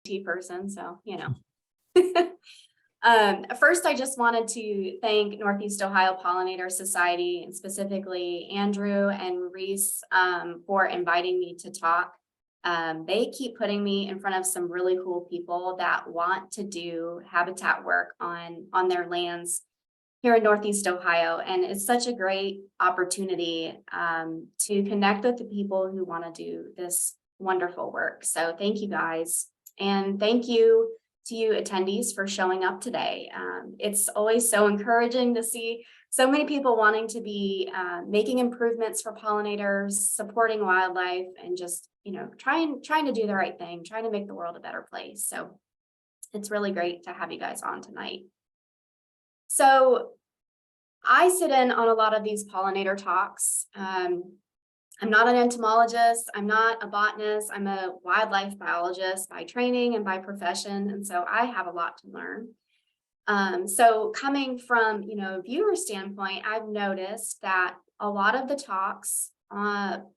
tea person, so, you know. First, I just wanted to thank Northeast Ohio Pollinator Society, and specifically Andrew and Reese, for inviting me to talk. They keep putting me in front of some really cool people that want to do habitat work on their lands here in Northeast Ohio. And it's such a great opportunity to connect with the people who want to do this wonderful work. So thank you guys. And thank you to you attendees for showing up today. It's always so encouraging to see so many people wanting to be making improvements for pollinators, supporting wildlife, and just, you know, trying to do the right thing, trying to make the world a better place. So it's really great to have you guys on tonight. So I sit in on a lot of these pollinator talks. I'm not an entomologist, I'm not a botanist, I'm a wildlife biologist by training and by profession, and so I have a lot to learn. So coming from, you know, a viewer standpoint, I've noticed that a lot of the talks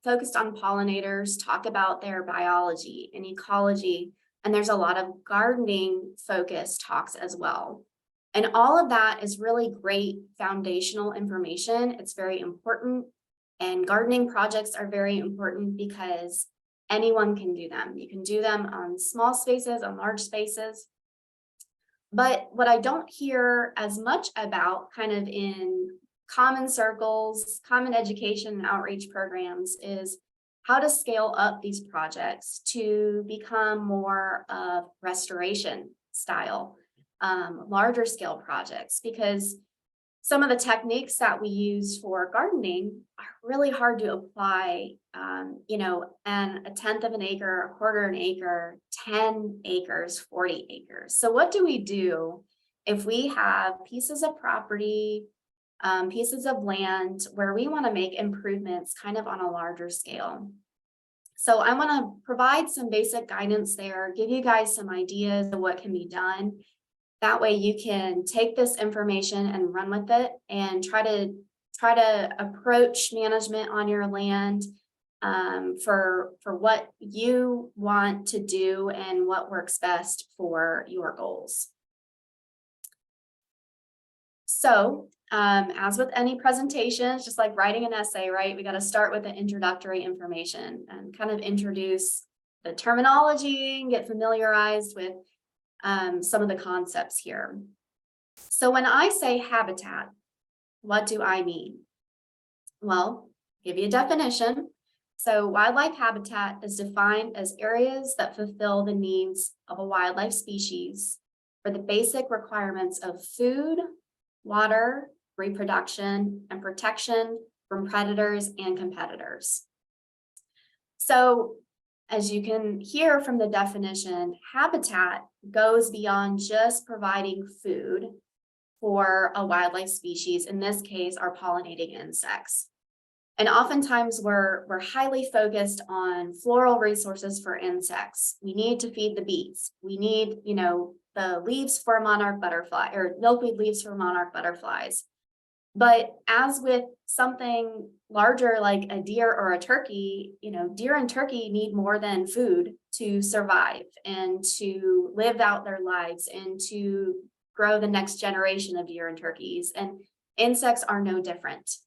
focused on pollinators talk about their biology and ecology, and there's a lot of gardening focused talks as well. And all of that is really great foundational information. It's very important. And gardening projects are very important because anyone can do them. You can do them on small spaces, on large spaces. But what I don't hear as much about kind of in common circles, common education and outreach programs is how to scale up these projects to become more of restoration style, larger scale projects, because some of the techniques that we use for gardening are really hard to apply, you know, and 1/10 of an acre, 1/4 an acre, 10 acres, 40 acres. So what do we do if we have pieces of property, pieces of land where we want to make improvements kind of on a larger scale? So I want to provide some basic guidance there, give you guys some ideas of what can be done. That way you can take this information and run with it and try to approach management on your land for what you want to do and what works best for your goals. So as with any presentation, it's just like writing an essay, right? We got to start with the introductory information and kind of introduce the terminology and get familiarized with some of the concepts here. So when I say habitat, what do I mean? Well, give you a definition. So wildlife habitat is defined as areas that fulfill the needs of a wildlife species for the basic requirements of food, water, reproduction, and protection from predators and competitors. So as you can hear from the definition, habitat goes beyond just providing food for a wildlife species, in this case, our pollinating insects. And oftentimes we're highly focused on floral resources for insects. We need to feed the bees. We need, you know, the leaves for monarch butterfly or milkweed leaves for monarch butterflies. But as with something larger like a deer or a turkey, you know, deer and turkey need more than food to survive and to live out their lives and to grow the next generation of deer and turkeys. And insects are no different.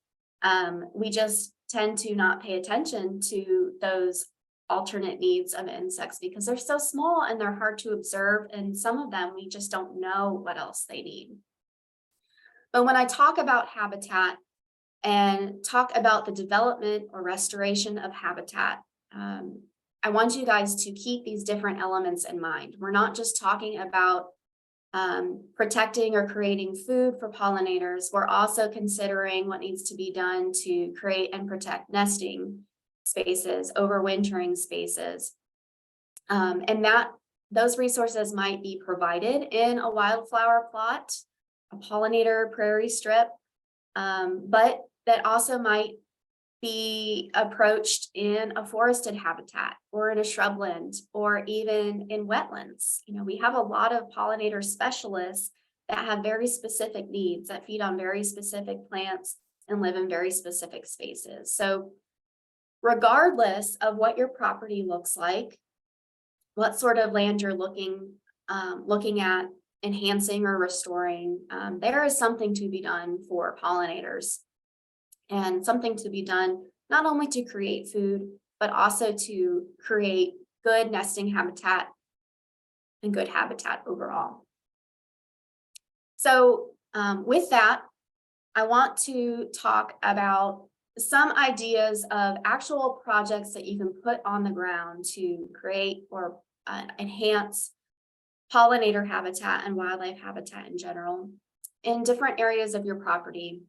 We just tend to not pay attention to those alternate needs of insects because they're so small and they're hard to observe. And some of them, we just don't know what else they need. But when I talk about habitat and talk about the development or restoration of habitat, I want you guys to keep these different elements in mind. We're not just talking about protecting or creating food for pollinators. We're also considering what needs to be done to create and protect nesting spaces, overwintering spaces. And those resources might be provided in a wildflower plot, a pollinator prairie strip, but that also might be approached in a forested habitat or in a shrubland or even in wetlands. You know, we have a lot of pollinator specialists that have very specific needs that feed on very specific plants and live in very specific spaces. So regardless of what your property looks like, what sort of land you're looking at enhancing or restoring, there is something to be done for pollinators, and something to be done not only to create food, but also to create good nesting habitat and good habitat overall. So with that, I want to talk about some ideas of actual projects that you can put on the ground to create or enhance pollinator habitat and wildlife habitat in general in different areas of your property.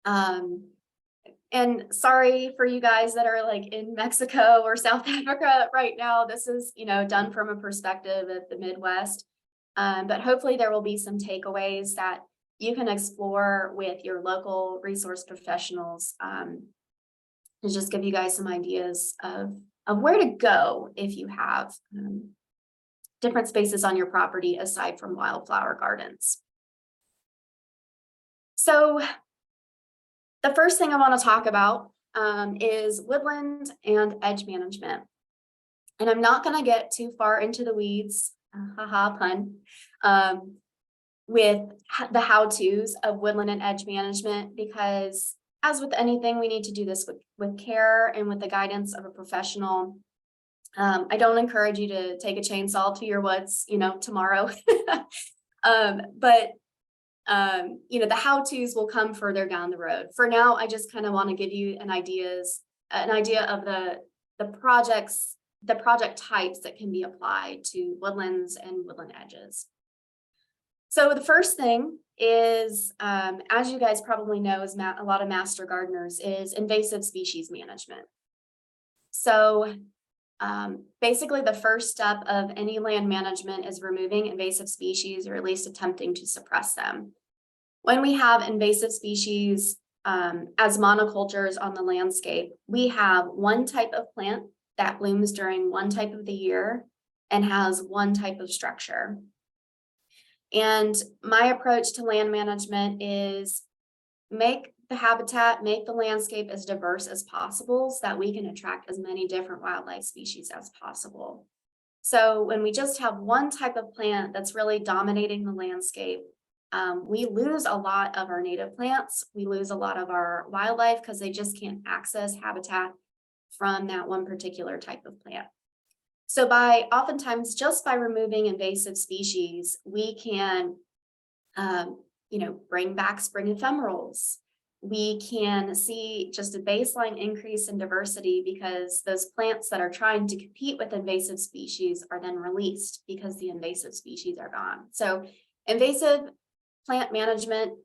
And sorry for you guys that are like in Mexico or South Africa right now. This is, done from a perspective of the Midwest. But hopefully there will be some takeaways that you can explore with your local resource professionals, to just give you guys some ideas of where to go if you have different spaces on your property aside from wildflower gardens. So the first thing I want to talk about is woodland and edge management. And I'm not going to get too far into the weeds, haha pun, with the how-tos of woodland and edge management, because as with anything, we need to do this with care and with the guidance of a professional. I don't encourage you to take a chainsaw to your woods, tomorrow. But the how-tos will come further down the road. For now, I just kind of want to give you an idea of the project types that can be applied to woodlands and woodland edges. So the first thing is, as you guys probably know, as a lot of master gardeners, is invasive species management. So basically the first step of any land management is removing invasive species, or at least attempting to suppress them. When we have invasive species as monocultures on the landscape, we have one type of plant that blooms during one type of the year and has one type of structure. And my approach to land management is make the landscape as diverse as possible so that we can attract as many different wildlife species as possible. So when we just have one type of plant that's really dominating the landscape, we lose a lot of our native plants. We lose a lot of our wildlife because they just can't access habitat from that one particular type of plant. So oftentimes just by removing invasive species, we can, bring back spring ephemerals. We can see just a baseline increase in diversity because those plants that are trying to compete with invasive species are then released because the invasive species are gone. So invasive plant management,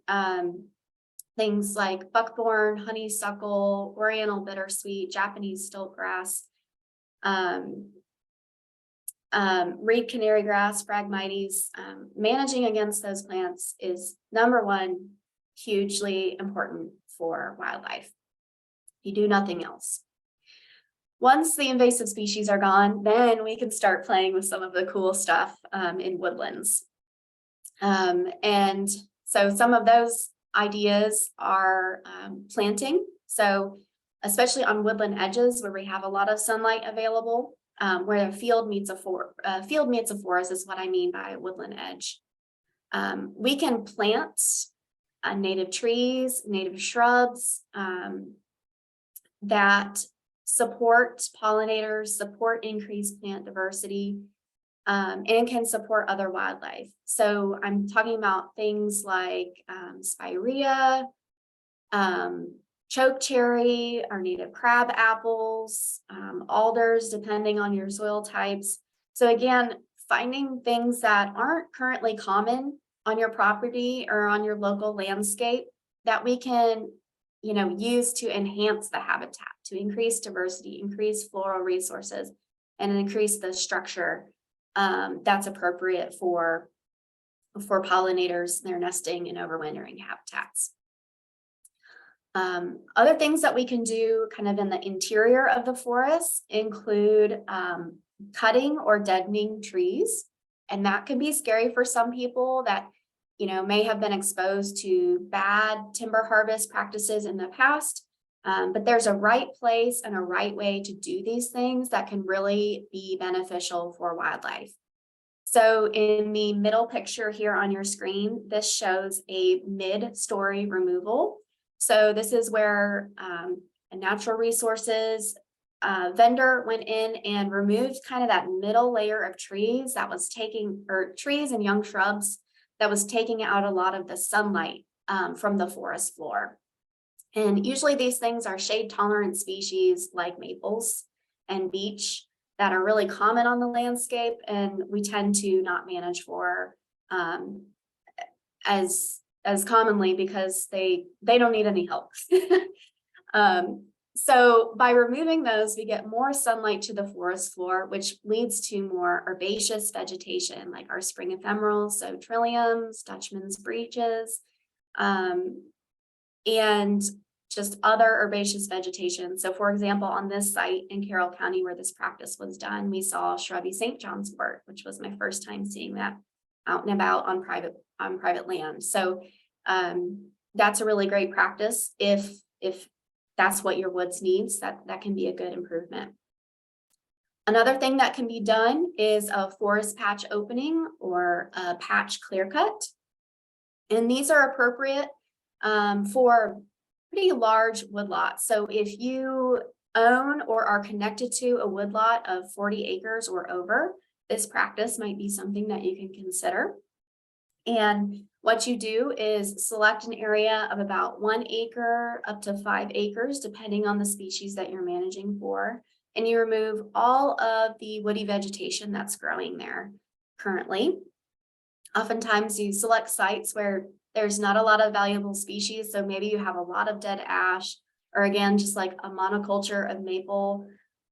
things like buckthorn, honeysuckle, oriental bittersweet, Japanese stiltgrass, reed canary grass, Phragmites, managing against those plants is number one, hugely important for wildlife. You do nothing else. Once the invasive species are gone, then we can start playing with some of the cool stuff in woodlands. And so some of those ideas are planting. So especially on woodland edges where we have a lot of sunlight available, where a field meets a forest is what I mean by a woodland edge. We can plant native trees, native shrubs that support pollinators, support increased plant diversity, and can support other wildlife. So I'm talking about things like spirea, chokecherry, our native crab apples, alders, depending on your soil types. So again, finding things that aren't currently common on your property or on your local landscape that we can, use to enhance the habitat, to increase diversity, increase floral resources, and increase the structure that's appropriate for pollinators, their nesting and overwintering habitats. Other things that we can do kind of in the interior of the forest include cutting or deadening trees. And that can be scary for some people that, may have been exposed to bad timber harvest practices in the past. But there's a right place and a right way to do these things that can really be beneficial for wildlife. So in the middle picture here on your screen, this shows a mid-story removal. So this is where a natural resources vendor went in and removed kind of that middle layer of trees that was taking, or trees and young shrubs that was taking out a lot of the sunlight from the forest floor. And usually these things are shade tolerant species like maples and beech that are really common on the landscape, and we tend to not manage for as commonly because they don't need any help. So by removing those, we get more sunlight to the forest floor, which leads to more herbaceous vegetation like our spring ephemerals, so trilliums, Dutchman's breeches, and just other herbaceous vegetation. So for example, on this site in Carroll County where this practice was done, we saw shrubby St. John's wort, which was my first time seeing that out and about on private land. So that's a really great practice. If that's what your woods needs, that can be a good improvement. Another thing that can be done is a forest patch opening or a patch clear cut. And these are appropriate for pretty large woodlots. So if you own or are connected to a woodlot of 40 acres or over, this practice might be something that you can consider. And what you do is select an area of about 1 acre up to 5 acres, depending on the species that you're managing for. And you remove all of the woody vegetation that's growing there currently. Oftentimes you select sites where there's not a lot of valuable species. So maybe you have a lot of dead ash, or again, just like a monoculture of maple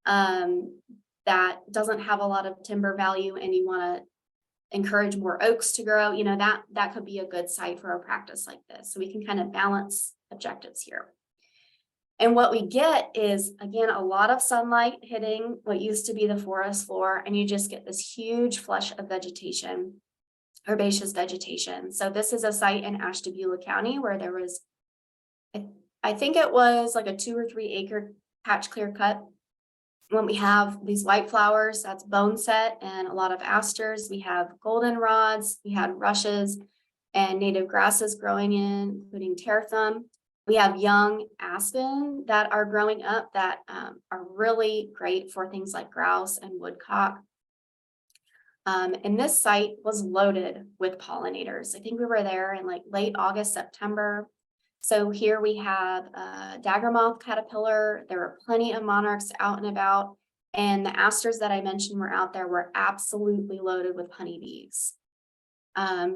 that doesn't have a lot of timber value, and you want to encourage more oaks to grow, you know, that could be a good site for a practice like this. So we can kind of balance objectives here. And what we get is, again, a lot of sunlight hitting what used to be the forest floor, and you just get this huge flush of vegetation, herbaceous vegetation. So this is a site in Ashtabula County where there was, I think it was like a 2 or 3 acre patch clear cut. When we have these white flowers, that's boneset and a lot of asters. We have goldenrods, we had rushes and native grasses growing in, including tear thumb. We have young aspen that are growing up that are really great for things like grouse and woodcock. And this site was loaded with pollinators. I think we were there in like late August, September. So here we have a dagger moth caterpillar. There were plenty of monarchs out and about, and the asters that I mentioned were out there were absolutely loaded with honeybees.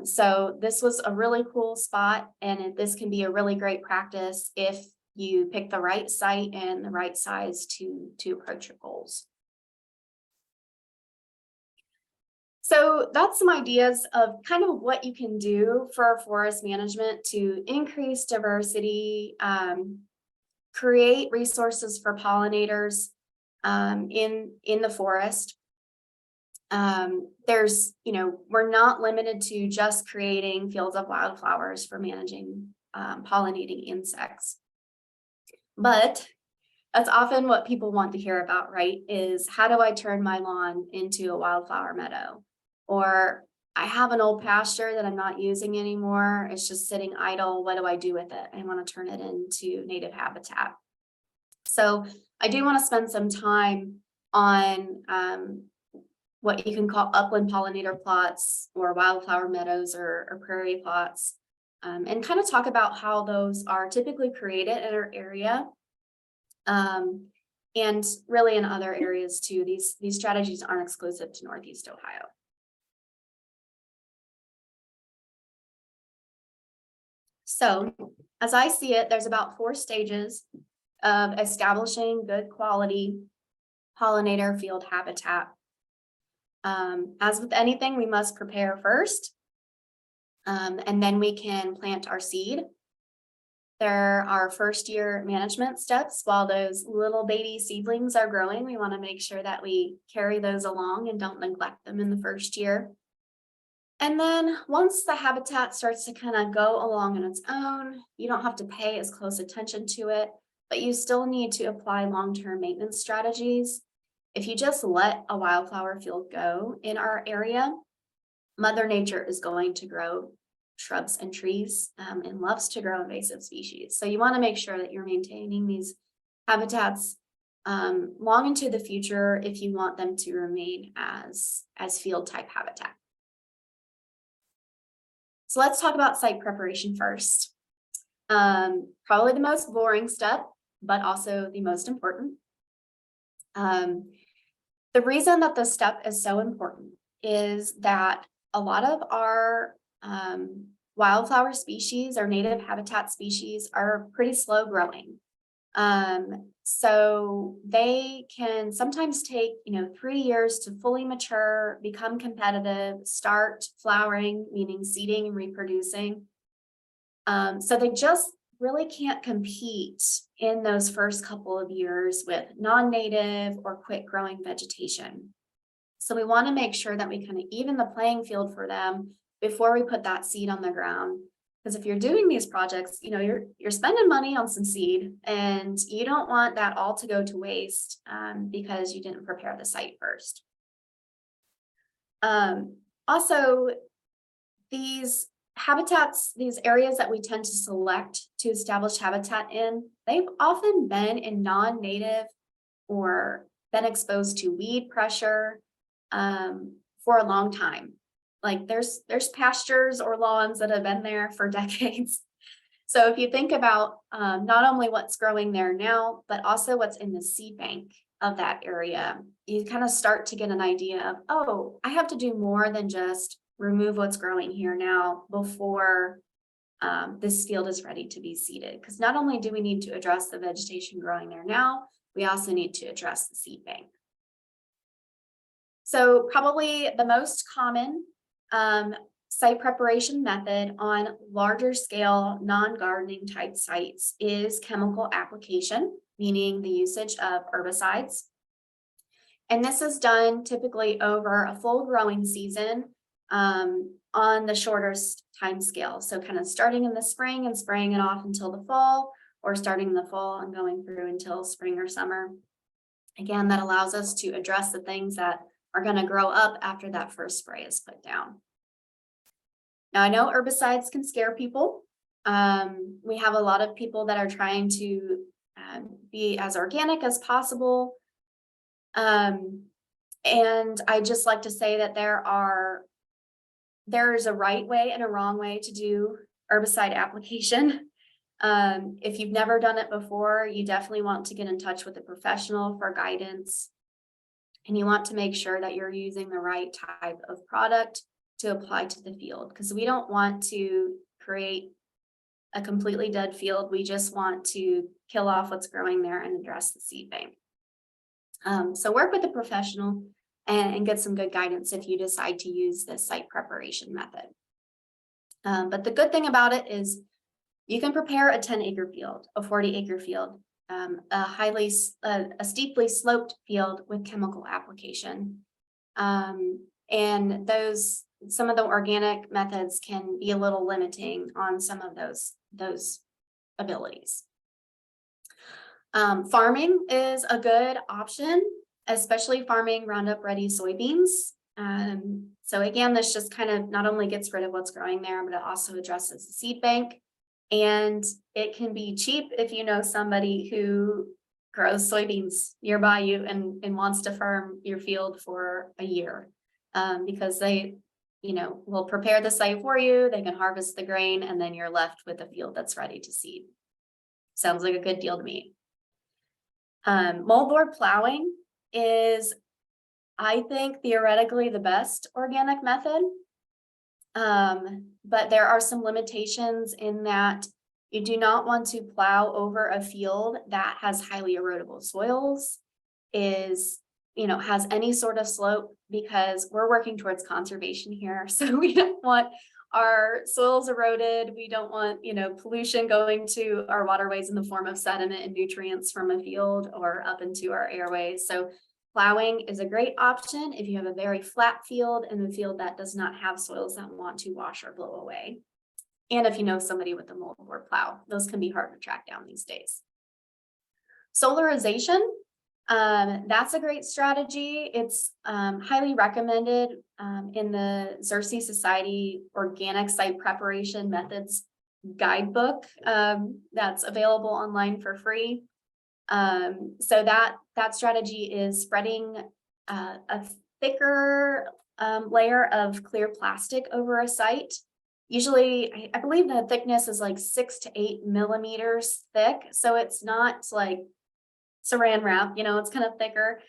So this was a really cool spot, and this can be a really great practice if you pick the right site and the right size to approach your goals. So that's some ideas of kind of what you can do for forest management to increase diversity, create resources for pollinators in the forest. There's, you know, we're not limited to just creating fields of wildflowers for managing pollinating insects. But that's often what people want to hear about, right? Is how do I turn my lawn into a wildflower meadow? Or I have an old pasture that I'm not using anymore. It's just sitting idle. What do I do with it? I want to turn it into native habitat. So I do want to spend some time on what you can call upland pollinator plots or wildflower meadows or prairie plots, and kind of talk about how those are typically created in our area. And really in other areas too. These strategies aren't exclusive to Northeast Ohio. So as I see it, there's about 4 stages of establishing good quality pollinator field habitat. As with anything, we must prepare first, and then we can plant our seed. There are first year management steps. While those little baby seedlings are growing, we want to make sure that we carry those along and don't neglect them in the first year. And then once the habitat starts to kind of go along on its own, you don't have to pay as close attention to it. but you still need to apply long-term maintenance strategies. If you just let a wildflower field go in our area, Mother Nature is going to grow shrubs and trees and loves to grow invasive species. So you want to make sure that you're maintaining these habitats long into the future if you want them to remain as field type habitat. So let's talk about site preparation first. Probably the most boring step, but also the most important. The reason that this step is so important is that a lot of our wildflower species, our native habitat species, are pretty slow growing. So they can sometimes take, 3 years to fully mature, become competitive, start flowering, meaning seeding and reproducing. So they just really can't compete in those first couple of years with non-native or quick growing vegetation. So we want to make sure that we kind of even the playing field for them before we put that seed on the ground. Because if you're doing these projects, you're spending money on some seed, and you don't want that all to go to waste because you didn't prepare the site first. Also, these habitats, these areas that we tend to select to establish habitat in, they've often been in non-native or been exposed to weed pressure for a long time. Like there's pastures or lawns that have been there for decades. So if you think about not only what's growing there now, but also what's in the seed bank of that area, you kind of start to get an idea of, oh, I have to do more than just remove what's growing here now before this field is ready to be seeded. Because not only do we need to address the vegetation growing there now, we also need to address the seed bank. So probably the most common site preparation method on larger scale non-gardening type sites is chemical application, meaning the usage of herbicides. And this is done typically over a full growing season on the shortest time scale. So kind of starting in the spring and spraying it off until the fall, or starting in the fall and going through until spring or summer. Again, that allows us to address the things that are going to grow up after that first spray is put down. Now, I know herbicides can scare people. We have a lot of people that are trying to be as organic as possible. And I just like to say that there's a right way and a wrong way to do herbicide application. If you've never done it before, you definitely want to get in touch with a professional for guidance. And you want to make sure that you're using the right type of product to apply to the field, because we don't want to create a completely dead field. We just want to kill off what's growing there and address the seed bank. So work with a professional and get some good guidance if you decide to use this site preparation method. But the good thing about it is you can prepare a 10-acre field, a 40-acre field, a steeply sloped field with chemical application. And some of the organic methods can be a little limiting on some of those abilities. Farming is a good option, especially farming Roundup Ready soybeans. So again, this just kind of not only gets rid of what's growing there, but it also addresses the seed bank. And it can be cheap if you know somebody who grows soybeans nearby you and wants to farm your field for a year, because they, will prepare the site for you. They can harvest the grain, and then you're left with a field that's ready to seed. Sounds like a good deal to me. Moldboard plowing is, I think, theoretically the best organic method. But there are some limitations in that you do not want to plow over a field that has highly erodible soils, has any sort of slope, because we're working towards conservation here. So we don't want our soils eroded. We don't want, pollution going to our waterways in the form of sediment and nutrients from a field or up into our airways. So plowing is a great option if you have a very flat field and a field that does not have soils that want to wash or blow away. And if you know somebody with a moldboard plow, those can be hard to track down these days. Solarization, that's a great strategy. It's highly recommended in the Xerces Society Organic Site Preparation Methods Guidebook that's available online for free. So that strategy is spreading a thicker layer of clear plastic over a site. Usually, I believe the thickness is like 6 to 8 millimeters thick. So it's not like saran wrap, it's kind of thicker.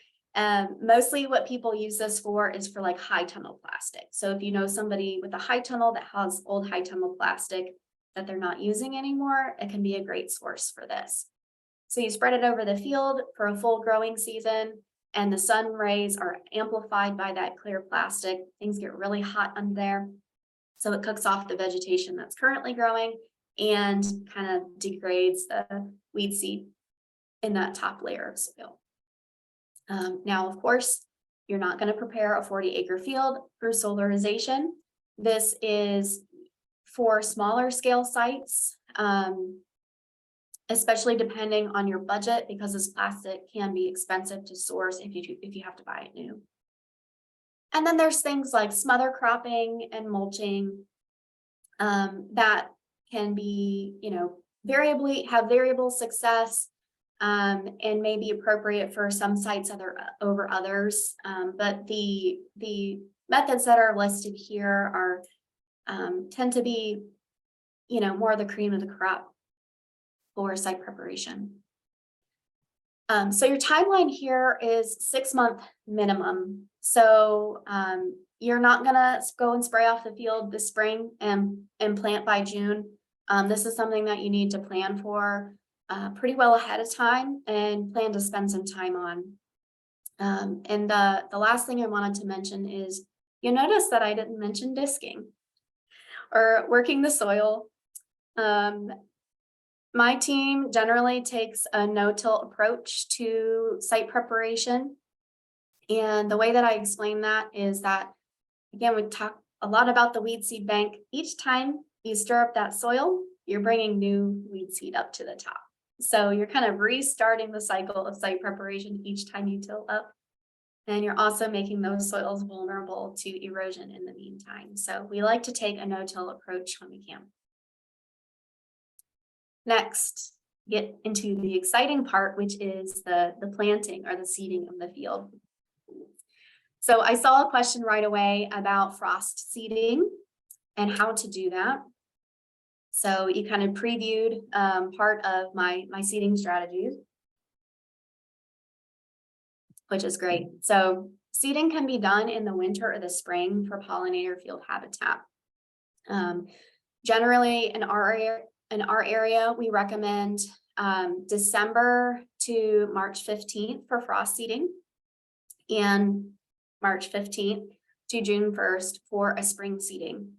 Mostly what people use this for is for like high tunnel plastic. So if you know somebody with a high tunnel that has old high tunnel plastic that they're not using anymore, it can be a great source for this. So you spread it over the field for a full growing season, and the sun rays are amplified by that clear plastic. Things get really hot under there. So it cooks off the vegetation that's currently growing and kind of degrades the weed seed in that top layer of soil. Now, of course, you're not going to prepare a 40-acre field through solarization. This is for smaller scale sites, especially depending on your budget, because this plastic can be expensive to source if you have to buy it new. And then there's things like smother cropping and mulching that can be, have variable success and may be appropriate for some sites over others. But the methods that are listed here are tend to be, more of the cream of the crop for site preparation. So your timeline here is 6-month minimum. So you're not gonna go and spray off the field this spring and plant by June. This is something that you need to plan for pretty well ahead of time and plan to spend some time on. And the last thing I wanted to mention is you'll notice that I didn't mention disking or working the soil. My team generally takes a no-till approach to site preparation. And the way that I explain that is that, again, we talk a lot about the weed seed bank. Each time you stir up that soil, you're bringing new weed seed up to the top. So you're kind of restarting the cycle of site preparation each time you till up. And you're also making those soils vulnerable to erosion in the meantime. So we like to take a no-till approach when we can. Next, get into the exciting part, which is the planting or the seeding of the field. So I saw a question right away about frost seeding and how to do that. So you kind of previewed part of my seeding strategies, which is great. So seeding can be done in the winter or the spring for pollinator field habitat. Generally in our area, we recommend December to March 15th for frost seeding and March 15th to June 1st for a spring seeding.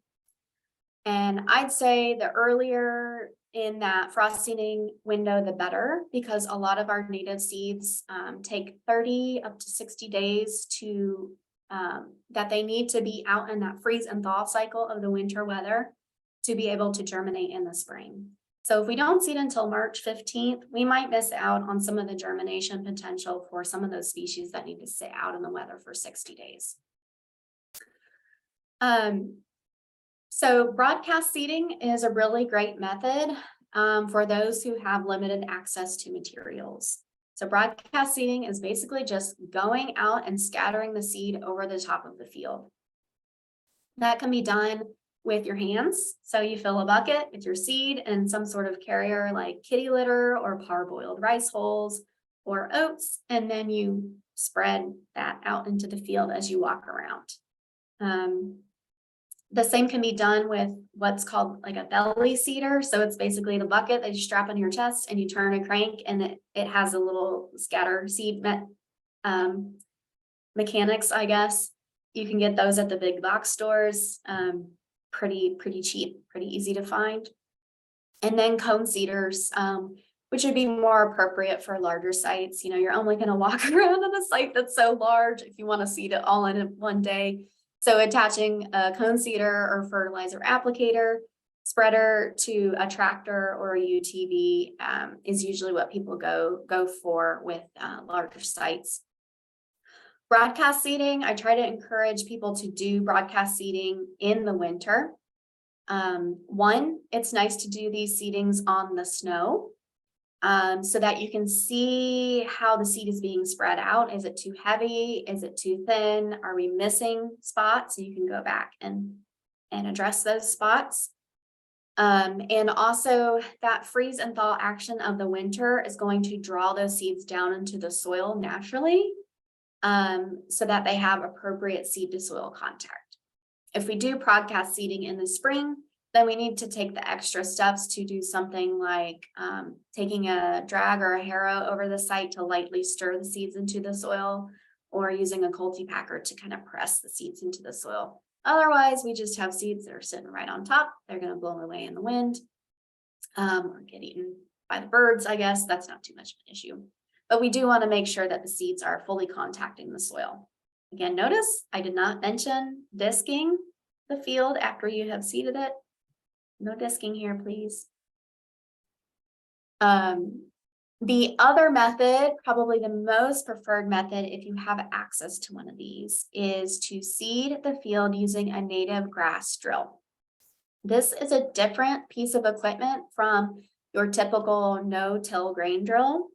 And I'd say the earlier in that frost seeding window, the better, because a lot of our native seeds take 30 up to 60 days to that they need to be out in that freeze and thaw cycle of the winter weather to be able to germinate in the spring. So if we don't seed until March 15th, we might miss out on some of the germination potential for some of those species that need to sit out in the weather for 60 days. So broadcast seeding is a really great method for those who have limited access to materials. So broadcast seeding is basically just going out and scattering the seed over the top of the field. That can be done with your hands. So you fill a bucket with your seed and some sort of carrier like kitty litter or parboiled rice hulls or oats, and then you spread that out into the field as you walk around. The same can be done with what's called like a belly seeder. So it's basically the bucket that you strap on your chest and you turn a crank, and it has a little scatter seed mechanics, I guess. You can get those at the big box stores. Pretty cheap, pretty easy to find. And then cone seeders, which would be more appropriate for larger sites. You're only going to walk around on a site that's so large if you want to seed it all in one day. So attaching a cone seeder or fertilizer applicator Spreader to a tractor or a UTV is usually what people go for with larger sites. Broadcast seeding, I try to encourage people to do broadcast seeding in the winter. One, it's nice to do these seedings on the snow so that you can see how the seed is being spread out. Is it too heavy? Is it too thin? Are we missing spots? So you can go back and address those spots. And also that freeze and thaw action of the winter is going to draw those seeds down into the soil naturally, so that they have appropriate seed to soil contact. If we do broadcast seeding in the spring, then we need to take the extra steps to do something like taking a drag or a harrow over the site to lightly stir the seeds into the soil, or using a cultipacker to kind of press the seeds into the soil. Otherwise, we just have seeds that are sitting right on top. They're going to blow away in the wind or get eaten by the birds, I guess. That's not too much of an issue. But we do want to make sure that the seeds are fully contacting the soil. Again, notice I did not mention disking the field after you have seeded it. No disking here, please. The other method, probably the most preferred method if you have access to one of these, is to seed the field using a native grass drill. This is a different piece of equipment from your typical no-till grain drill.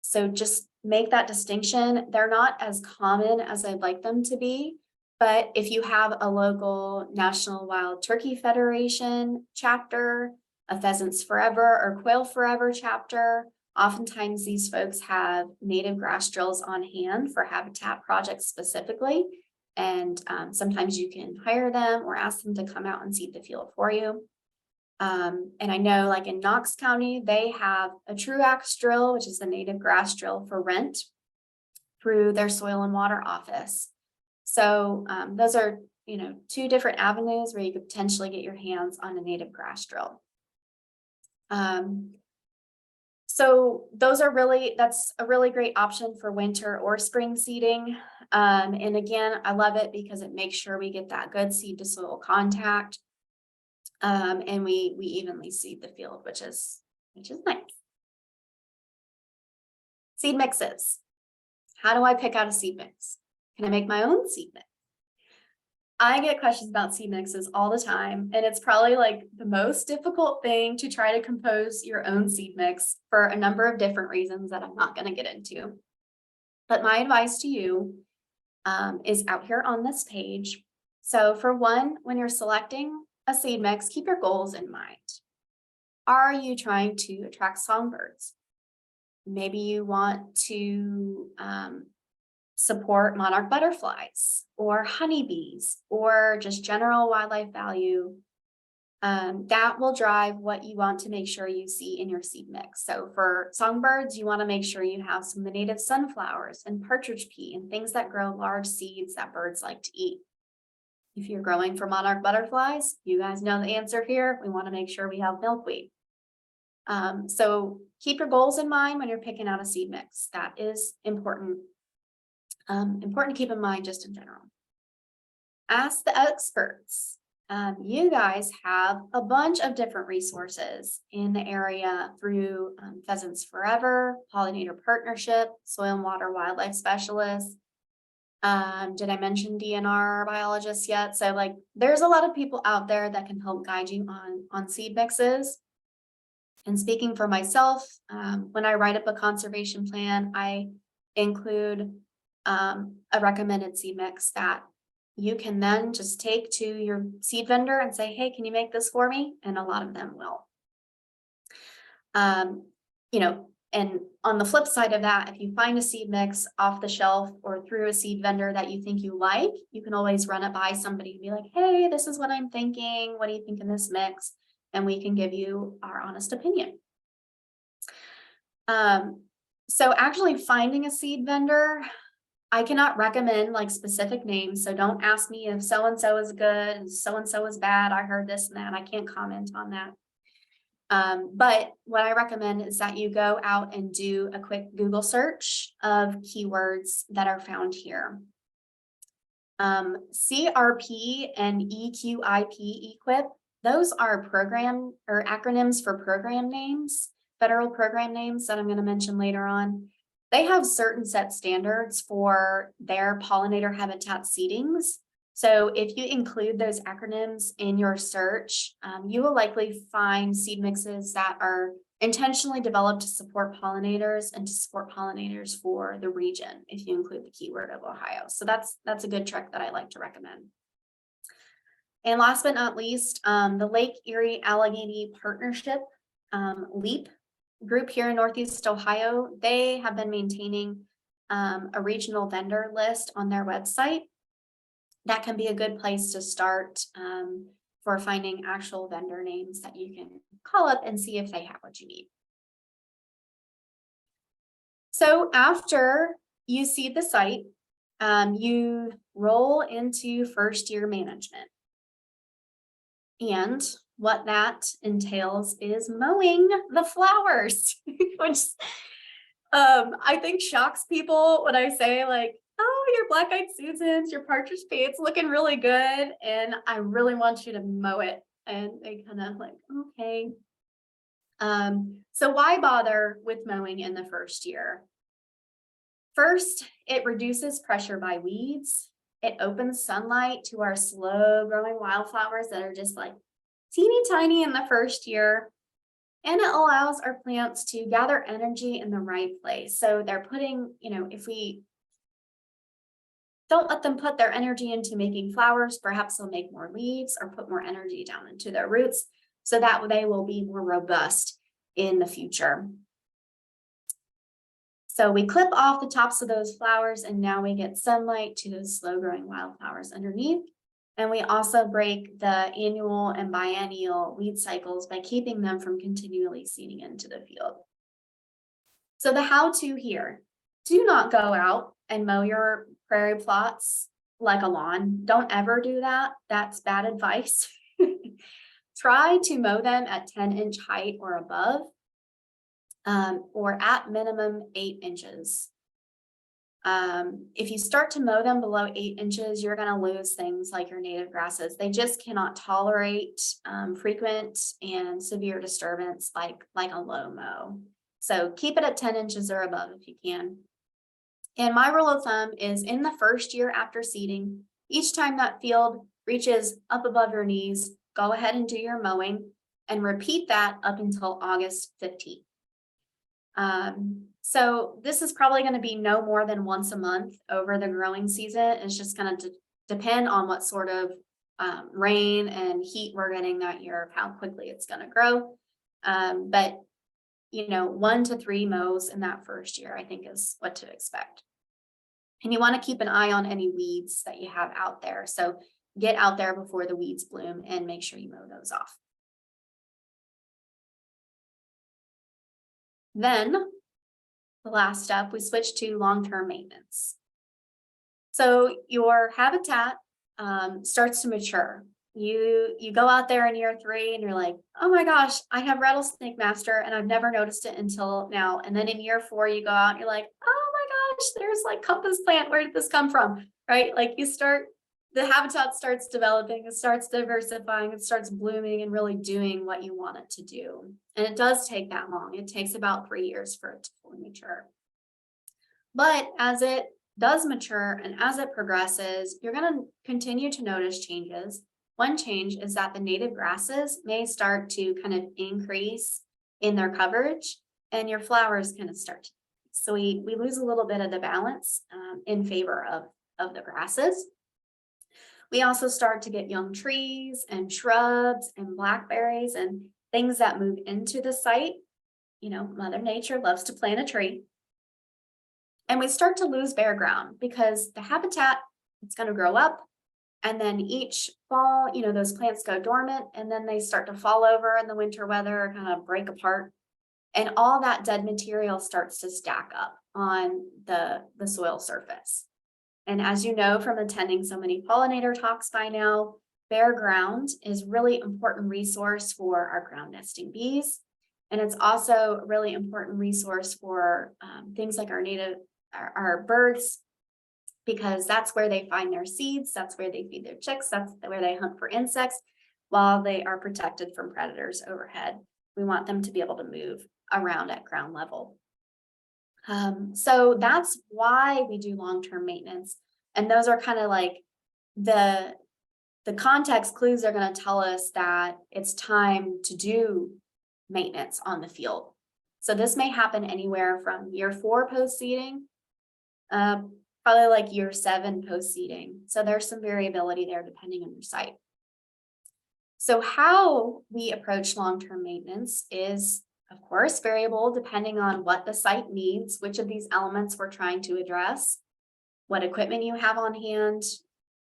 So just make that distinction. They're not as common as I'd like them to be, but if you have a local National Wild Turkey Federation chapter, a Pheasants Forever or Quail Forever chapter, oftentimes these folks have native grass drills on hand for habitat projects specifically. And sometimes you can hire them or ask them to come out and seed the field for you. And I know like in Knox County, they have a Truax drill, which is the native grass drill for rent through their soil and water office. So those are, two different avenues where you could potentially get your hands on a native grass drill. So those are that's a really great option for winter or spring seeding. And again, I love it because it makes sure we get that good seed to soil contact. And we evenly seed the field, which is nice. Seed mixes. How do I pick out a seed mix? Can I make my own seed mix? I get questions about seed mixes all the time, and it's probably like the most difficult thing to try to compose your own seed mix for a number of different reasons that I'm not going to get into. But my advice to you is out here on this page. So for one, when you're selecting a seed mix, keep your goals in mind. Are you trying to attract songbirds? Maybe you want to support monarch butterflies or honeybees or just general wildlife value. That will drive what you want to make sure you see in your seed mix. So for songbirds, you want to make sure you have some of the native sunflowers and partridge pea and things that grow large seeds that birds like to eat. If you're growing for monarch butterflies, you guys know the answer here. We want to make sure we have milkweed. So keep your goals in mind when you're picking out a seed mix. That is important. Important to keep in mind just in general. Ask the experts. You guys have a bunch of different resources in the area through Pheasants Forever, Pollinator Partnership, Soil and Water Wildlife Specialists. Did I mention DNR biologists yet? So like there's a lot of people out there that can help guide you on seed mixes. And speaking for myself, when I write up a conservation plan, I include a recommended seed mix that you can then just take to your seed vendor and say, hey, can you make this for me? And a lot of them will. And on the flip side of that, if you find a seed mix off the shelf or through a seed vendor that you think you like, you can always run it by somebody and be like, hey, this is what I'm thinking. What do you think in this mix? And we can give you our honest opinion. So actually finding a seed vendor, I cannot recommend like specific names. So don't ask me if so-and-so is good and so-and-so is bad. I heard this and that. I can't comment on that. But what I recommend is that you go out and do a quick Google search of keywords that are found here. CRP and EQIP, equip, those are program or acronyms for program names, federal program names that I'm going to mention later on. They have certain set standards for their pollinator habitat seedings. So if you include those acronyms in your search, you will likely find seed mixes that are intentionally developed to support pollinators and to support pollinators for the region, if you include the keyword of Ohio. So that's a good trick that I like to recommend. And last but not least, the Lake Erie Allegheny Partnership, LEAP group here in Northeast Ohio, they have been maintaining a regional vendor list on their website. That can be a good place to start for finding actual vendor names that you can call up and see if they have what you need. So after you seed the site, you roll into first year management. And what that entails is mowing the flowers, which I think shocks people when I say like, oh, your black-eyed Susans, your partridge peas looking really good, and I really want you to mow it. And they kind of like, okay. So why bother with mowing in the first year? First, it reduces pressure by weeds. It opens sunlight to our slow-growing wildflowers that are just like teeny tiny in the first year. And it allows our plants to gather energy in the right place. So they're putting, if we don't let them put their energy into making flowers, perhaps they'll make more leaves or put more energy down into their roots so that they will be more robust in the future. So we clip off the tops of those flowers and now we get sunlight to those slow growing wildflowers underneath. And we also break the annual and biennial weed cycles by keeping them from continually seeding into the field. So the how-to here, do not go out and mow your prairie plots like a lawn. Don't ever do that. That's bad advice. Try to mow them at 10-inch height or above, or at minimum 8 inches. If you start to mow them below 8 inches, you're going to lose things like your native grasses. They just cannot tolerate frequent and severe disturbance like a low mow. So keep it at 10 inches or above if you can. And my rule of thumb is in the first year after seeding, each time that field reaches up above your knees, go ahead and do your mowing and repeat that up until August 15th. So this is probably going to be no more than once a month over the growing season. It's just going to depend on what sort of rain and heat we're getting that year, of how quickly it's going to grow. But 1 to 3 mows in that first year, I think is what to expect. And you want to keep an eye on any weeds that you have out there. So get out there before the weeds bloom and make sure you mow those off. Then the last step, we switch to long-term maintenance. So your habitat starts to mature. You go out there in year 3 and you're like, oh my gosh, I have rattlesnake master and I've never noticed it until now. And then in year 4, you go out and you're like, oh my gosh, there's like compass plant. Where did this come from? Right? Like the habitat starts developing, it starts diversifying, it starts blooming and really doing what you want it to do. And it does take that long. It takes about 3 years for it to fully mature. But as it does mature and as it progresses, you're going to continue to notice changes. One change is that the native grasses may start to kind of increase in their coverage and your flowers kind of start to increase. So we lose a little bit of the balance in favor of the grasses. We also start to get young trees and shrubs and blackberries and things that move into the site. Mother Nature loves to plant a tree. And we start to lose bare ground because the habitat, it's going to grow up. And then each fall, those plants go dormant and then they start to fall over in the winter weather, kind of break apart. And all that dead material starts to stack up on the soil surface. And as you know from attending so many pollinator talks by now, bare ground is a really important resource for our ground nesting bees. And it's also a really important resource for things like our birds because that's where they find their seeds, that's where they feed their chicks, that's where they hunt for insects while they are protected from predators overhead. We want them to be able to move around at ground level. So that's why we do long-term maintenance. And those are kind of like the context clues are going to tell us that it's time to do maintenance on the field. So this may happen anywhere from year 4 post-seeding, probably like year 7 post-seeding. So there's some variability there depending on your site. So how we approach long-term maintenance is, of course, variable depending on what the site needs, which of these elements we're trying to address, what equipment you have on hand,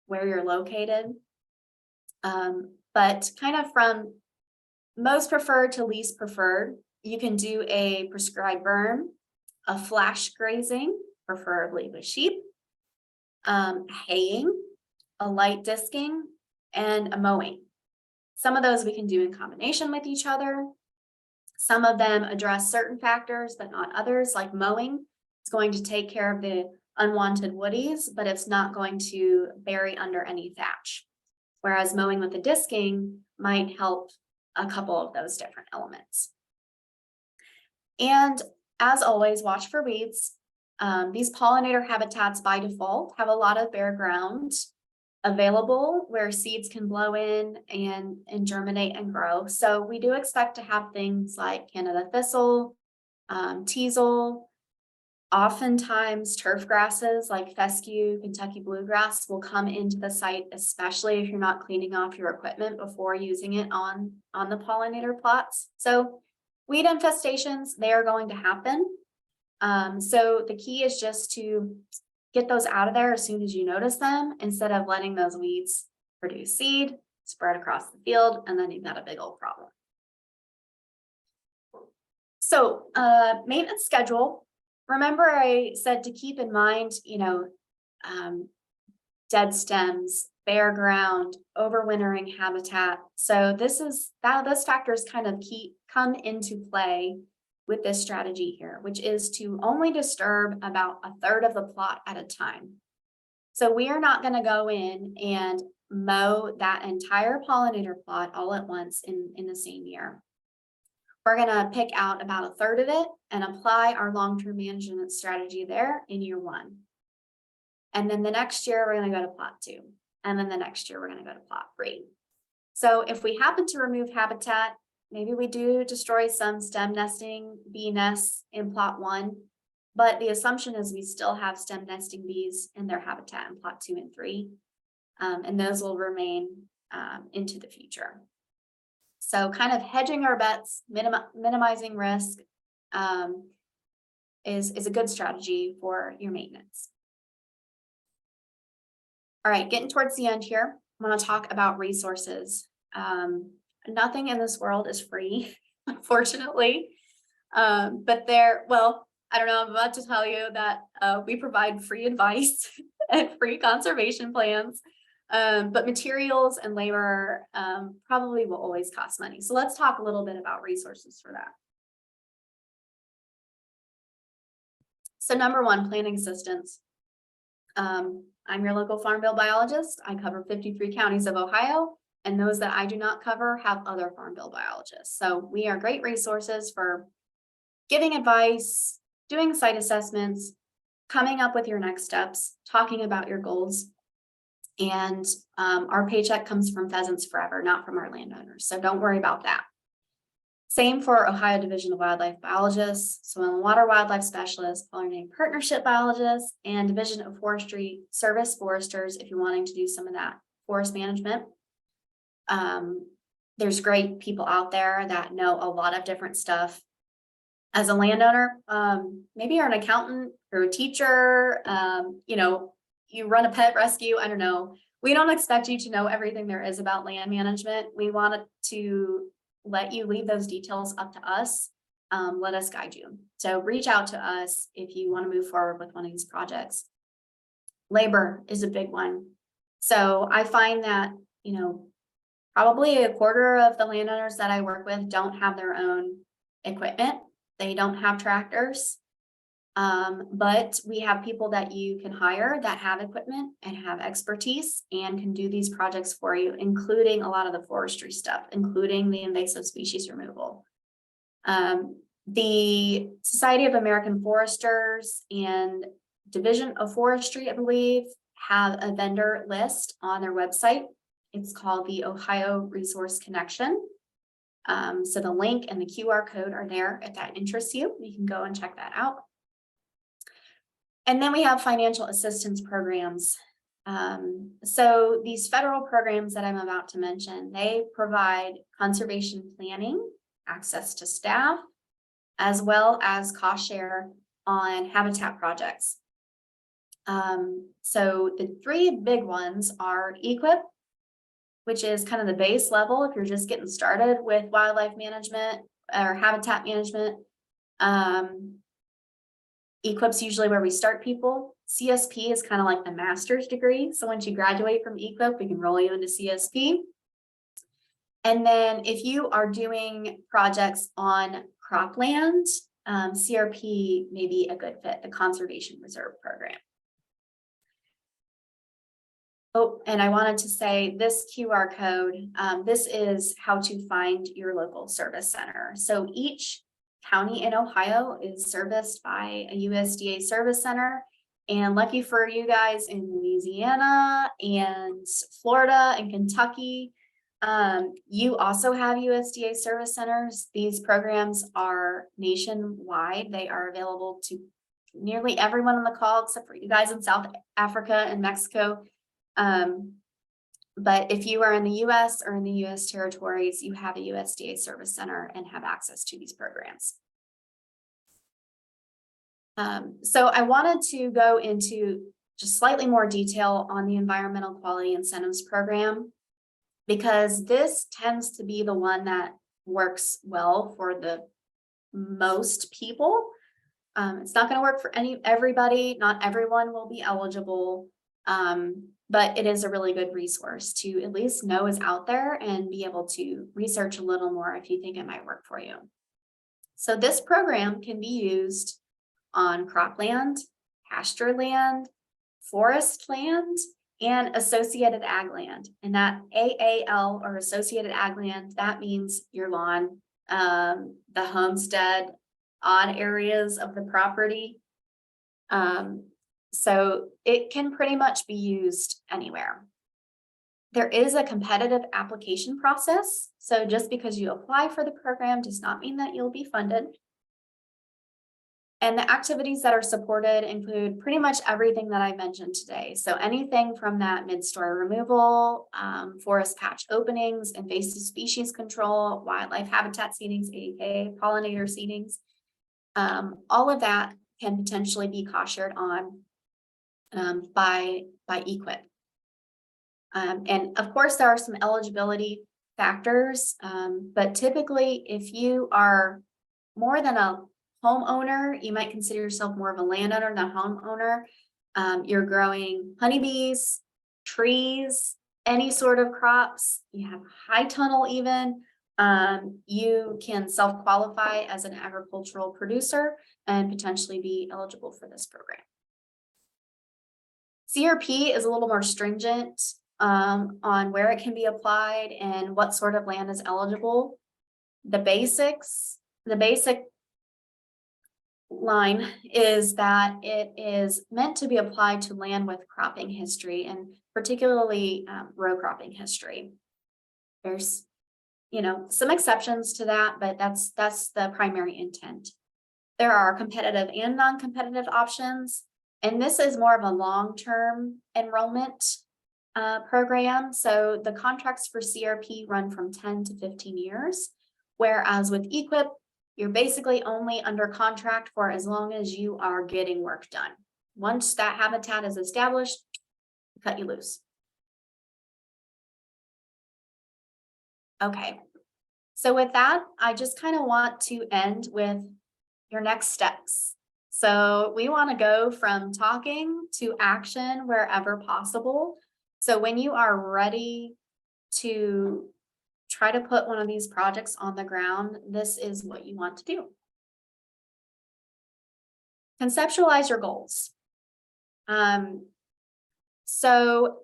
where you're located. But kind of from most preferred to least preferred, you can do a prescribed burn, a flash grazing, preferably with sheep, haying, a light disking, and a mowing. Some of those we can do in combination with each other. Some of them address certain factors, but not others, like mowing. It's going to take care of the unwanted woodies, but it's not going to bury under any thatch. Whereas mowing with the disking might help a couple of those different elements. And as always, watch for weeds. These pollinator habitats by default have a lot of bare ground available where seeds can blow in and germinate and grow. So we do expect to have things like Canada thistle, teasel. Oftentimes turf grasses like fescue, Kentucky bluegrass will come into the site, especially if you're not cleaning off your equipment before using it on the pollinator plots. So weed infestations, they are going to happen. So the key is just to get those out of there as soon as you notice them, instead of letting those weeds produce seed, spread across the field, and then you've got a big old problem. So maintenance schedule. Remember I said to keep in mind, dead stems, bare ground, overwintering habitat. So those factors kind of come into play with this strategy here, which is to only disturb about 1/3 of the plot at a time. So we are not going to go in and mow that entire pollinator plot all at once in the same year. We're going to pick out about 1/3 of it and apply our long-term management strategy there in year 1. And then the next year, we're going to go to plot 2. And then the next year, we're going to go to plot 3. So if we happen to remove habitat, maybe we do destroy some stem nesting bee nests in plot 1, but the assumption is we still have stem nesting bees in their habitat in plot 2 and 3, and those will remain into the future. So kind of hedging our bets, minimizing risk is a good strategy for your maintenance. All right, getting towards the end here, I want to talk about resources. Nothing in this world is free, unfortunately. But I don't know, I'm about to tell you that we provide free advice and free conservation plans, but materials and labor probably will always cost money. So let's talk a little bit about resources for that. So number 1, planning assistance. I'm your local Farm Bill biologist. I cover 53 counties of Ohio, and those that I do not cover have other Farm Bill biologists. So we are great resources for giving advice, doing site assessments, coming up with your next steps, talking about your goals. And our paycheck comes from Pheasants Forever, not from our landowners. So don't worry about that. Same for Ohio Division of Wildlife Biologists, Soil and Water Wildlife Specialists, Pollinator Partnership Biologists, and Division of Forestry Service Foresters if you're wanting to do some of that forest management. There's great people out there that know a lot of different stuff. As a landowner, maybe you're an accountant or a teacher, you run a pet rescue, I don't know. We don't expect you to know everything there is about land management. We want to let you leave those details up to us. Let us guide you. So reach out to us if you want to move forward with one of these projects. Labor is a big one. So I find that, probably 1/4 of the landowners that I work with don't have their own equipment. They don't have tractors. But we have people that you can hire that have equipment and have expertise and can do these projects for you, including a lot of the forestry stuff, including the invasive species removal. The Society of American Foresters and Division of Forestry, I believe, have a vendor list on their website. It's called the Ohio Resource Connection. So the link and the QR code are there. If that interests you, you can go and check that out. And then we have financial assistance programs. So these federal programs that I'm about to mention, they provide conservation planning, access to staff, as well as cost share on habitat projects. So the three big ones are EQIP, which is kind of the base level if you're just getting started with wildlife management or habitat management. EQIP's usually where we start people. CSP is kind of like the master's degree. So once you graduate from EQIP, we can roll you into CSP. And then if you are doing projects on cropland, CRP may be a good fit, the Conservation Reserve Program. Oh, and I wanted to say this QR code, this is how to find your local service center. So each county in Ohio is serviced by a USDA service center. And lucky for you guys in Louisiana and Florida and Kentucky, you also have USDA service centers. These programs are nationwide. They are available to nearly everyone on the call, except for you guys in South Africa and Mexico. But if you are in the US or in the US territories, you have a USDA service center and have access to these programs. So I wanted to go into just slightly more detail on the Environmental Quality Incentives Program, because this tends to be the one that works well for the most people. It's not going to work for everybody. Not everyone will be eligible. But it is a really good resource to at least know is out there and be able to research a little more if you think it might work for you. So this program can be used on cropland, pasture land, forest land, and associated ag land. And that AAL or associated ag land, that means your lawn, the homestead, odd areas of the property. So it can pretty much be used anywhere. There is a competitive application process. So just because you apply for the program does not mean that you'll be funded. And the activities that are supported include pretty much everything that I mentioned today. So anything from that mid-story removal, forest patch openings, invasive species control, wildlife habitat seedings, aka pollinator seedings, all of that can potentially be cost shared on by EQIP. And of course, there are some eligibility factors, but typically if you are more than a homeowner, you might consider yourself more of a landowner than a homeowner. You're growing honeybees, trees, any sort of crops, you have high tunnel even, you can self-qualify as an agricultural producer and potentially be eligible for this program. CRP is a little more stringent on where it can be applied and what sort of land is eligible. The basic line is that it is meant to be applied to land with cropping history, and particularly row cropping history. There's, some exceptions to that, but that's the primary intent. There are competitive and non-competitive options, and this is more of a long-term enrollment program. So the contracts for CRP run from 10 to 15 years, whereas with EQIP, you're basically only under contract for as long as you are getting work done. Once that habitat is established, cut you loose. Okay, so with that, I just kind of want to end with your next steps. So we want to go from talking to action wherever possible. So when you are ready to try to put one of these projects on the ground, this is what you want to do. Conceptualize your goals. So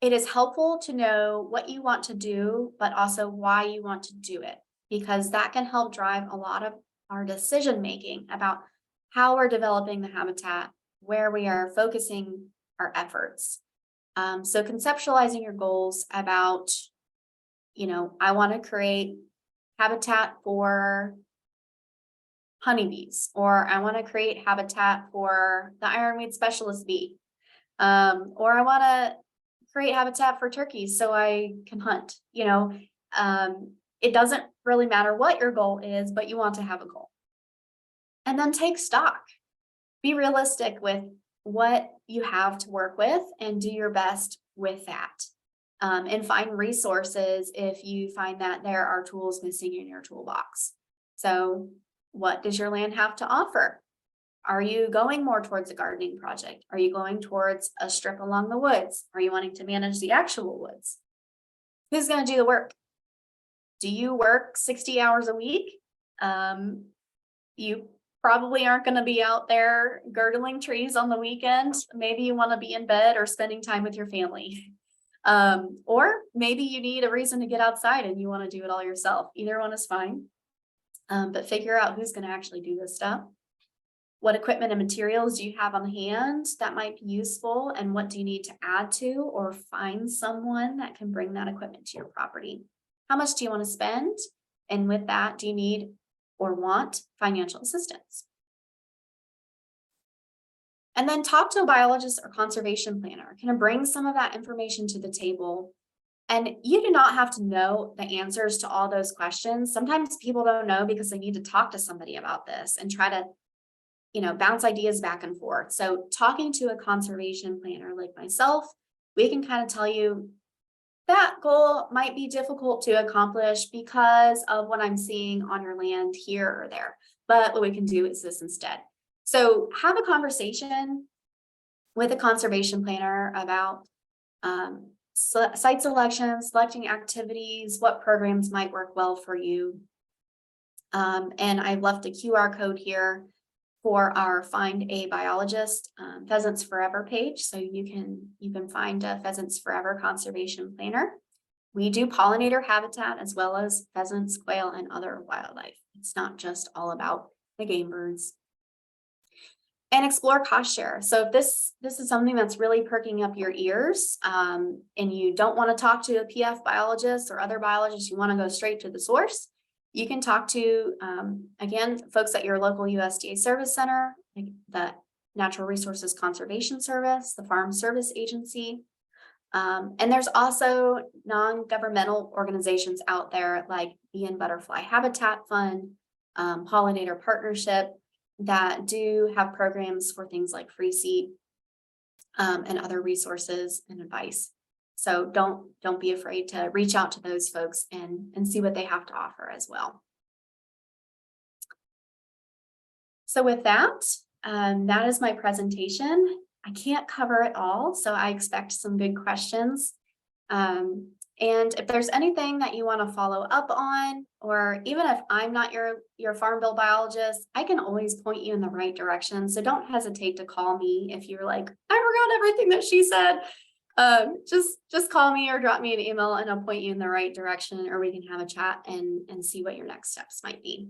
it is helpful to know what you want to do, but also why you want to do it, because that can help drive a lot of our decision making about how we're developing the habitat, where we are focusing our efforts. So conceptualizing your goals about, I want to create habitat for honeybees, or I want to create habitat for the ironweed specialist bee, or I want to create habitat for turkeys so I can hunt. It doesn't really matter what your goal is, but you want to have a goal. And then take stock. Be realistic with what you have to work with and do your best with that. And find resources if you find that there are tools missing in your toolbox. So what does your land have to offer? Are you going more towards a gardening project? Are you going towards a strip along the woods? Are you wanting to manage the actual woods? Who's going to do the work? Do you work 60 hours a week? You probably aren't going to be out there girdling trees on the weekend. Maybe you want to be in bed or spending time with your family. Or maybe you need a reason to get outside and you want to do it all yourself. Either one is fine. But figure out who's going to actually do this stuff. What equipment and materials do you have on hand that might be useful, and what do you need to add to or find someone that can bring that equipment to your property? How much do you want to spend? And with that, do you need or want financial assistance? And then talk to a biologist or conservation planner. Kind of bring some of that information to the table. And you do not have to know the answers to all those questions. Sometimes people don't know because they need to talk to somebody about this and try to bounce ideas back and forth. So talking to a conservation planner like myself, we can kind of tell you that goal might be difficult to accomplish because of what I'm seeing on your land here or there. But what we can do is this instead. So have a conversation with a conservation planner about site selection, selecting activities, what programs might work well for you. And I've left a QR code here for our Find a Biologist Pheasants Forever page. So you can find a Pheasants Forever conservation planner. We do pollinator habitat as well as pheasants, quail, and other wildlife. It's not just all about the game birds. And explore cost share. So if this is something that's really perking up your ears, and you don't want to talk to a PF biologist or other biologists, you want to go straight to the source, you can talk to, again, folks at your local USDA service center, like the Natural Resources Conservation Service, the Farm Service Agency. And there's also non-governmental organizations out there like Bee and Butterfly Habitat Fund, Pollinator Partnership, that do have programs for things like free seed and other resources and advice. So don't be afraid to reach out to those folks and see what they have to offer as well. So with that, that is my presentation. I can't cover it all, so I expect some good questions. And if there's anything that you want to follow up on, or even if I'm not your farm bill biologist, I can always point you in the right direction. So don't hesitate to call me if you're like, I forgot everything that she said. Just call me or drop me an email and I'll point you in the right direction, or we can have a chat and see what your next steps might be.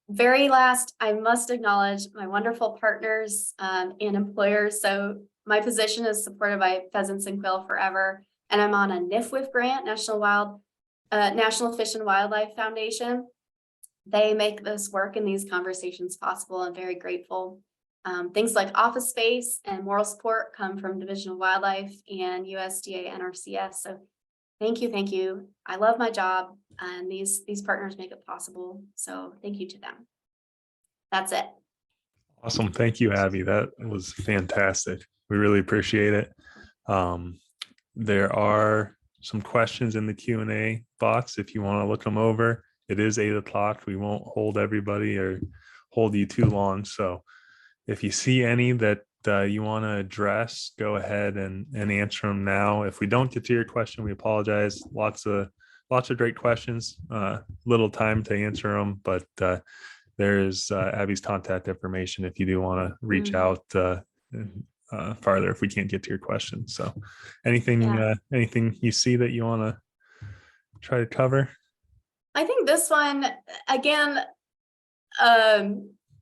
Very last, I must acknowledge my wonderful partners and employers. So my position is supported by Pheasants and Quail Forever, and I'm on a NIFWIF grant, National Fish and Wildlife Foundation. They make this work and these conversations possible. I'm very grateful. Things like office space and moral support come from Division of Wildlife and USDA NRCS. So thank you. I love my job, and these partners make it possible. So thank you to them. That's it. Awesome. Thank you, Abby. That was fantastic. We really appreciate it. There are some questions in the Q&A box if you want to look them over. It is 8 o'clock. We won't hold everybody or hold you too long. So if you see any that you want to address, go ahead and answer them now. If we don't get to your question, we apologize. Lots of great questions, little time to answer them, but there's Abby's contact information if you do want to reach out farther if we can't get to your question. So anything you see that you want to try to cover? I think this one, again,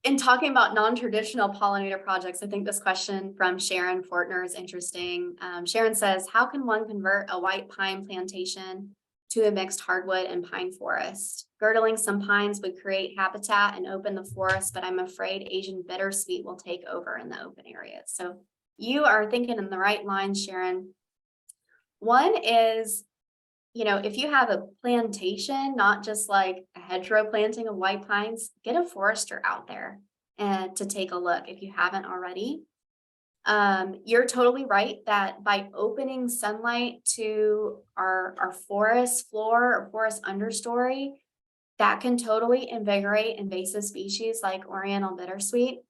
in talking about non-traditional pollinator projects, I think this question from Sharon Fortner is interesting. Sharon says, how can one convert a white pine plantation to a mixed hardwood and pine forest? Girdling some pines would create habitat and open the forest, but I'm afraid Asian bittersweet will take over in the open areas. So you are thinking in the right line, Sharon. One is, if you have a plantation, not just like a hedgerow planting of white pines, get a forester out there and to take a look if you haven't already. You're totally right that by opening sunlight to our forest floor or forest understory, that can totally invigorate invasive species like Oriental bittersweet.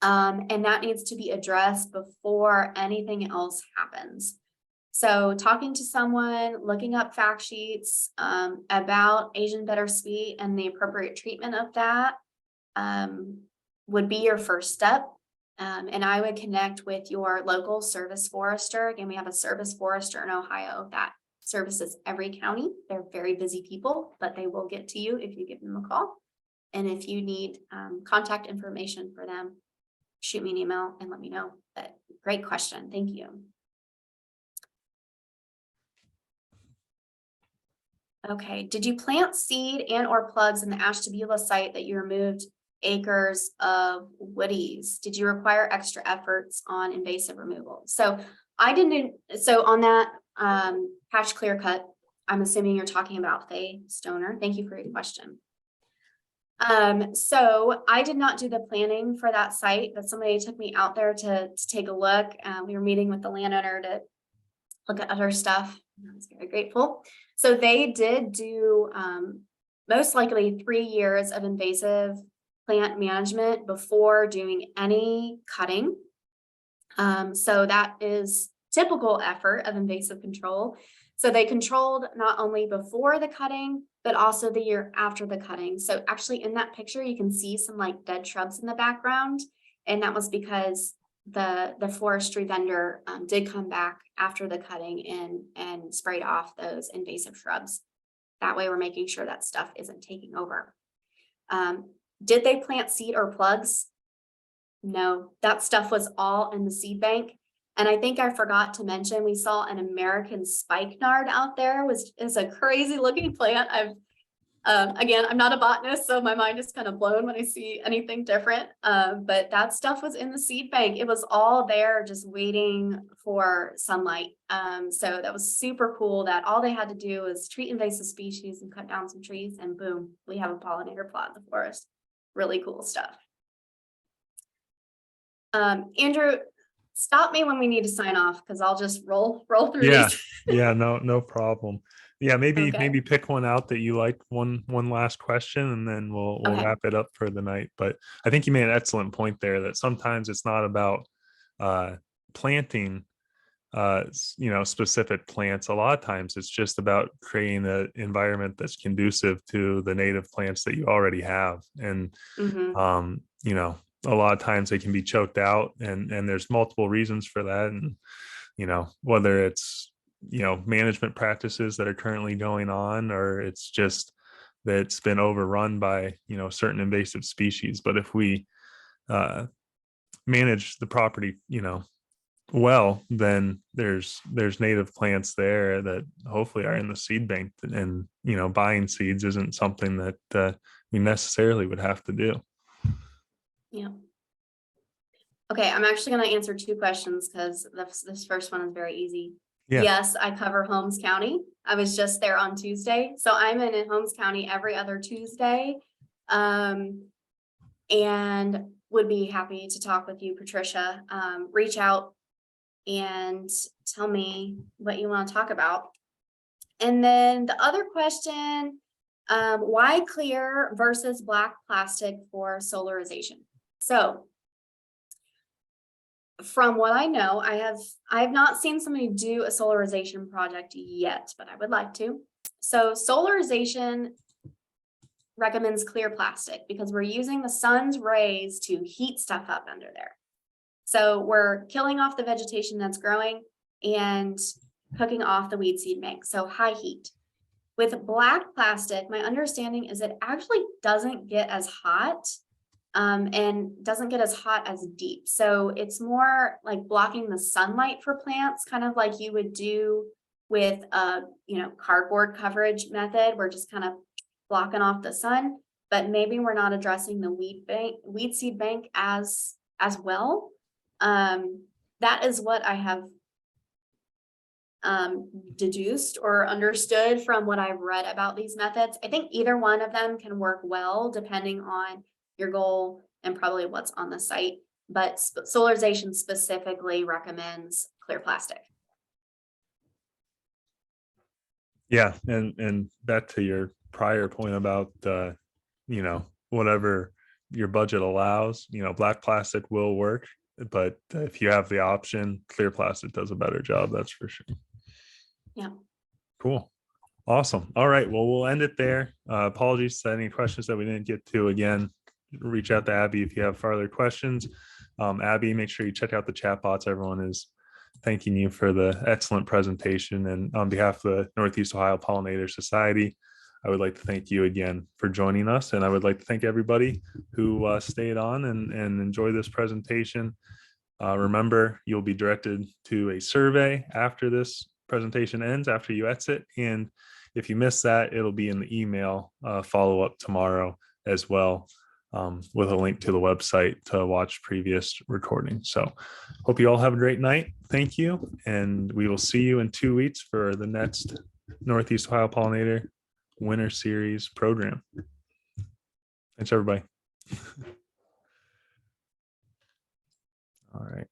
And that needs to be addressed before anything else happens. So talking to someone, looking up fact sheets about Asian bittersweet and the appropriate treatment of that would be your first step. And I would connect with your local service forester. Again, we have a service forester in Ohio that services every county. They're very busy people, but they will get to you if you give them a call. And if you need contact information for them, shoot me an email and let me know. But great question. Thank you. Okay, did you plant seed and or plugs in the Ashtabula site that you removed acres of woodies? Did you require extra efforts on invasive removal? So I didn't, so on that patch clear cut, I'm assuming you're talking about Faye Stoner. Thank you for your question. So I did not do the planning for that site, but somebody took me out there to take a look. We were meeting with the landowner to look at other stuff. I was very grateful. So they did do most likely 3 years of invasive plant management before doing any cutting. So that is typical effort of invasive control. So they controlled not only before the cutting, but also the year after the cutting. So actually in that picture, you can see some like dead shrubs in the background. And that was because the forestry vendor did come back after the cutting and sprayed off those invasive shrubs. That way we're making sure that stuff isn't taking over. Did they plant seed or plugs? No, that stuff was all in the seed bank. And I think I forgot to mention, we saw an American spikenard out there, is a crazy looking plant. Again, I'm not a botanist, so my mind is kind of blown when I see anything different. But that stuff was in the seed bank. It was all there just waiting for sunlight. So that was super cool that all they had to do was treat invasive species and cut down some trees and boom, we have a pollinator plot in the forest. Really cool stuff. Andrew, stop me when we need to sign off because I'll just roll through these. Yeah, no problem. Yeah, maybe Okay. pick one out that you like, one last question, and then we'll Okay. wrap it up for the night. But I think you made an excellent point there that sometimes it's not about planting specific plants. A lot of times it's just about creating an environment that's conducive to the native plants that you already have. And a lot of times they can be choked out, and there's multiple reasons for that. And whether it's management practices that are currently going on, or it's just that it's been overrun by certain invasive species. But if we manage the property well, then there's native plants there that hopefully are in the seed bank, and buying seeds isn't something that we necessarily would have to do. Yeah. Okay, I'm actually going to answer 2 questions because this first one is very easy. Yeah. Yes, I cover Holmes County. I was just there on Tuesday. So I'm in Holmes County every other Tuesday. And would be happy to talk with you, Patricia. Reach out and tell me what you want to talk about. And then the other question, why clear versus black plastic for solarization? So from what I know, I have not seen somebody do a solarization project yet, but I would like to. So solarization recommends clear plastic because we're using the sun's rays to heat stuff up under there. So we're killing off the vegetation that's growing and cooking off the weed seed bank, so high heat. With black plastic, my understanding is it actually doesn't get as hot and doesn't get as hot as deep. So it's more like blocking the sunlight for plants, kind of like you would do with a cardboard coverage method. We're just kind of blocking off the sun, but maybe we're not addressing the weed seed bank as well. That is what I have deduced or understood from what I've read about these methods. I think either one of them can work well depending on your goal and probably what's on the site, but solarization specifically recommends clear plastic. Yeah, and back to your prior point about whatever your budget allows, black plastic will work, but if you have the option, clear plastic does a better job, that's for sure. Yeah. Cool. Awesome. All right. Well, we'll end it there. Apologies to any questions that we didn't get to. Again, reach out to Abby if you have further questions. Abby, make sure you check out the chat bots. Everyone is thanking you for the excellent presentation. And on behalf of the Northeast Ohio Pollinator Society, I would like to thank you again for joining us. And I would like to thank everybody who stayed on and enjoyed this presentation. Remember, you'll be directed to a survey after this presentation ends, after you exit. And if you miss that, it'll be in the email follow-up tomorrow as well, with a link to the website to watch previous recordings. So hope you all have a great night. Thank you. And we will see you in 2 weeks for the next Northeast Ohio Pollinator Winter Series program. Thanks, everybody. All right.